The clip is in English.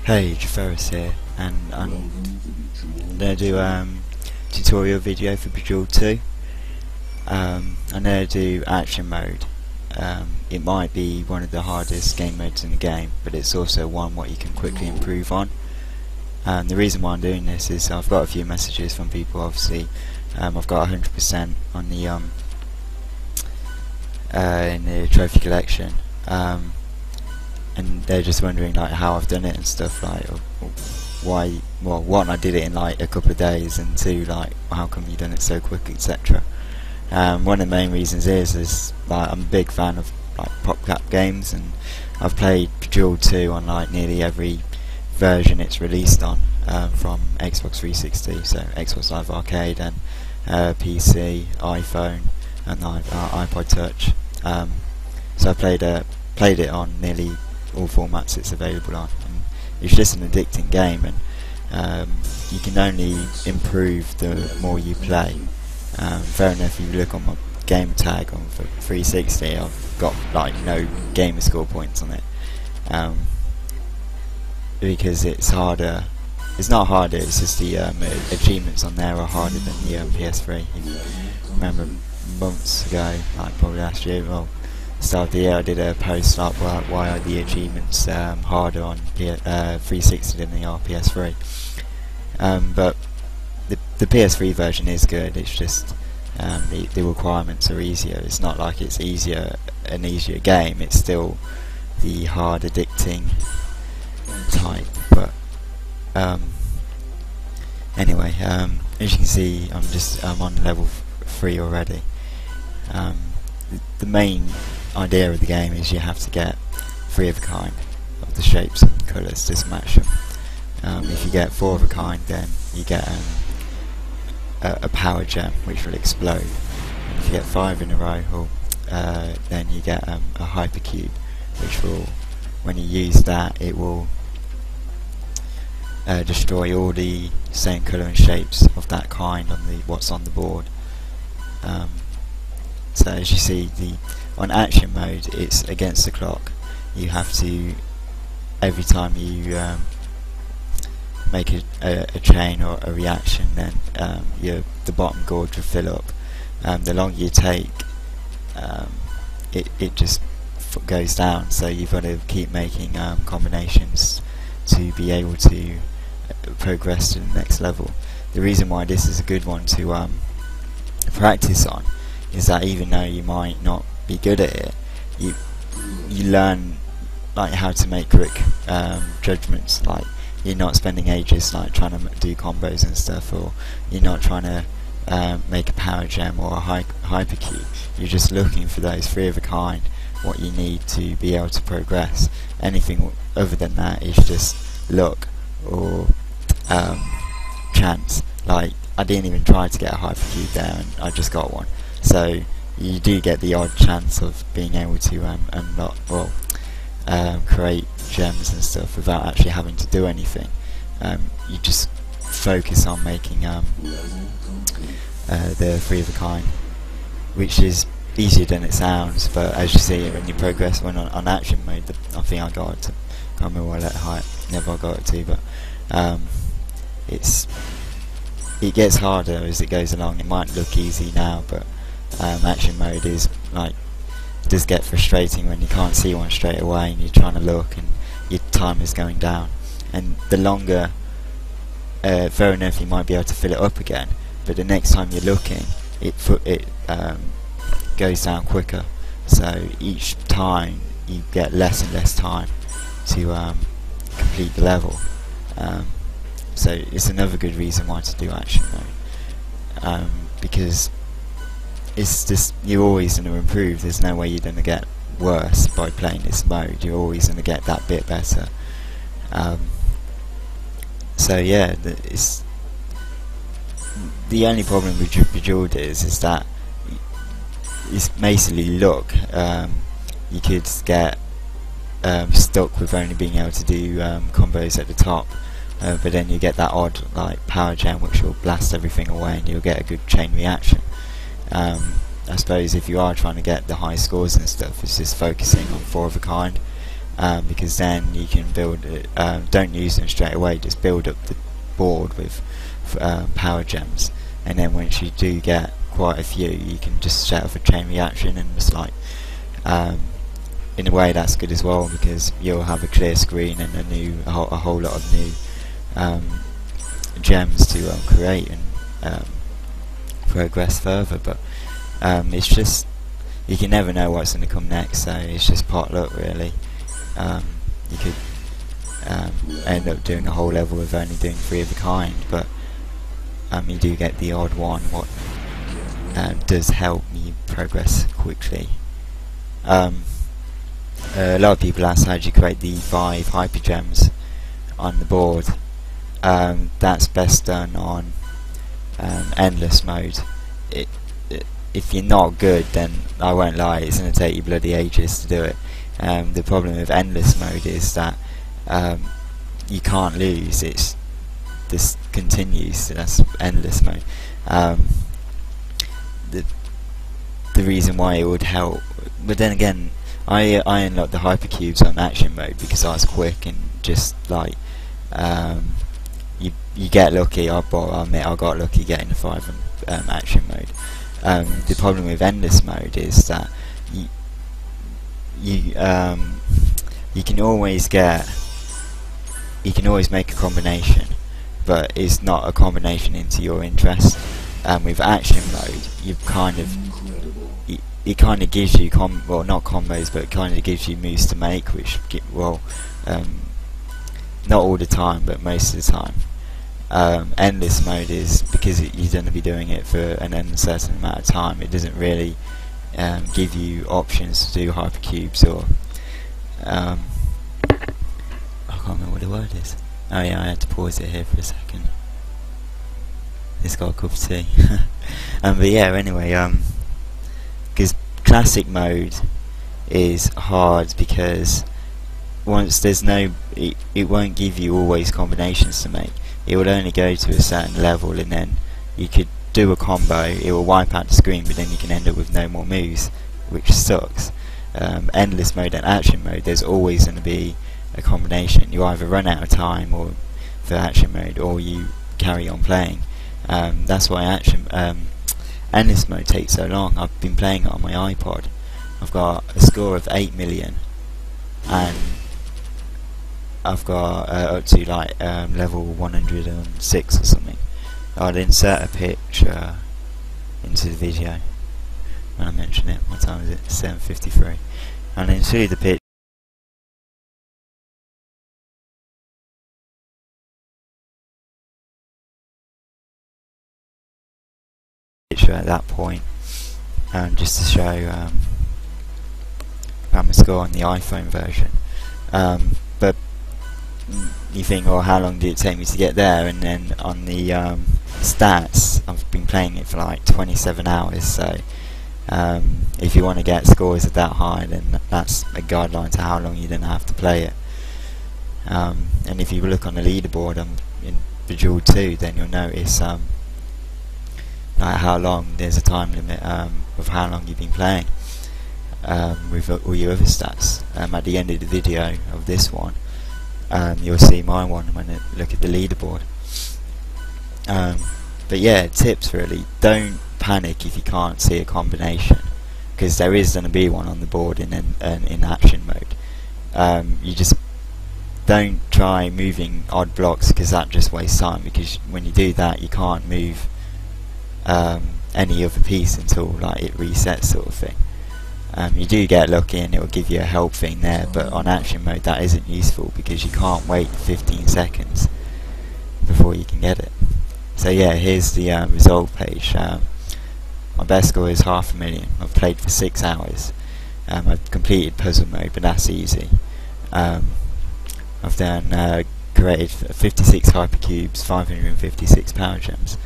Hey, Jaferis here, and I'm going to do tutorial video for Bejeweled 2. I'm going to do action mode. It might be one of the hardest game modes in the game, but it's also one what you can quickly improve on. The reason why I'm doing this is I've got a few messages from people. Obviously, I've got 100% on the in the trophy collection. And they're just wondering like how I've done it and stuff, like why. Well, one, I did it in like a couple of days, and two, like how come you done it so quick, etc. One of the main reasons is like I'm a big fan of like PopCap games, and I've played Bejeweled 2 on like nearly every version it's released on, from Xbox 360, so Xbox Live Arcade, and PC, iPhone, and iPod Touch. So I played it on nearly all formats it's available on, and it's just an addicting game, and you can only improve the more you play. Fair enough, if you look on my game tag on 360, I've got like no gamer score points on it, because it's harder. It's not harder, it's just the achievements on there are harder than the PS3. You remember months ago, like probably last year, well, start of the year, I did a post up why are the achievements harder on 360 than they are PS3. But the PS3 version is good. It's just the requirements are easier. It's not like it's an easier game. It's still the hard, addicting type. But anyway, as you can see, I'm on level 3 already. The main idea of the game is you have to get 3 of a kind of the shapes and colours, just match them. If you get 4 of a kind, then you get a power gem which will explode. And if you get 5 in a row, then you get a hypercube, which will, when you use that, it will destroy all the same colour and shapes of that kind on what's on the board. So as you see, on action mode, it's against the clock. You have to, every time you make a chain or a reaction, then the bottom gauge will fill up. The longer you take, it just goes down. So you've got to keep making combinations to be able to progress to the next level. The reason why this is a good one to practice on is that even though you might not be good at it, you learn like how to make quick judgments. Like you're not spending ages like trying to do combos and stuff, or you're not trying to make a power gem or a hypercube. You're just looking for those 3 of a kind, what you need to be able to progress. Anything other than that is just luck or chance. Like I didn't even try to get a hypercube there, and I just got one. So you do get the odd chance of being able to unlock, well, create gems and stuff without actually having to do anything. You just focus on making the 3 of a kind, which is easier than it sounds. But as you see, when you progress, when on action mode, I think I got it to, can't remember what level I got it to, but it gets harder as it goes along. It might look easy now, but action mode is like, does get frustrating when you can't see one straight away and you're trying to look and your time is going down. And the longer, fair enough, you might be able to fill it up again, but the next time you're looking, it goes down quicker. So each time you get less and less time to complete the level. So it's another good reason why to do action mode, because it's just, you're always going to improve. There's no way you're going to get worse by playing this mode. You're always going to get that bit better. So yeah, the only problem with Bejeweled is that it's basically luck. You could get stuck with only being able to do combos at the top, but then you get that odd like power gem which will blast everything away, and you'll get a good chain reaction. I suppose if you are trying to get the high scores and stuff, it's just focusing on 4 of a kind, because then you can build it, don't use them straight away, just build up the board with power gems, and then once you do get quite a few, you can just set off a chain reaction, and just like in a way that's good as well, because you'll have a clear screen and a whole lot of new gems to create and progress further. But it's just, you can never know what's going to come next, so it's just pot luck really. You could end up doing a whole level with only doing 3 of a kind, but you do get the odd one, what does help me progress quickly. A lot of people ask how do you create the 5 hyper gems on the board. That's best done on endless mode. If you're not good, then I won't lie, it's going to take you bloody ages to do it. The problem with endless mode is that you can't lose. This continues. That's endless mode. The reason why it would help, but then again, I unlocked the hypercubes on action mode because I was quick and just like you get lucky. I admit I got lucky getting the 5 action mode. The problem with endless mode is that you can always make a combination, but it's not a combination into your interest. With action mode, you kind of it kind of gives you well, not combos, but it kind of gives you moves to make, which not all the time, but most of the time. Endless mode is because you're going to be doing it for an uncertain amount of time. It doesn't really give you options to do hypercubes or I can't remember what the word is. Oh yeah, I had to pause it here for a second. It's got a cup of tea. But yeah, anyway, because classic mode is hard because once there's no, it won't give you always combinations to make. It will only go to a certain level, and then you could do a combo, it will wipe out the screen, but then you can end up with no more moves, which sucks. Endless mode and action mode, there's always going to be a combination. You either run out of time or for action mode, or you carry on playing. That's why endless mode takes so long. I've been playing it on my iPod. I've got a score of 8 million, and I've got up to like level 106 or something. I'll insert a picture into the video when I mention it. What time is it? 7:53. I'll include the picture. At that point, just to show my score on the iPhone version. But you think, well, how long did it take me to get there? And then on the stats, I've been playing it for like 27 hours, so if you want to get scores that high, then that's a guideline to how long you're going to have to play it. And if you look on the leaderboard in Bejeweled 2, then you'll notice like how long, there's a time limit of how long you've been playing with all your other stats. At the end of the video of this one, you'll see my one when you look at the leaderboard. But yeah, tips really, don't panic if you can't see a combination, because there is going to be one on the board in action mode. You just don't try moving odd blocks, because that just wastes time, because when you do that you can't move any other piece until like it resets, sort of thing. You do get lucky and it will give you a help thing there, but on action mode that isn't useful because you can't wait 15 seconds before you can get it. So yeah, here's the result page. My best score is 500,000. I've played for 6 hours. I've completed puzzle mode, but that's easy. I've then created 56 hypercubes, 556 power gems.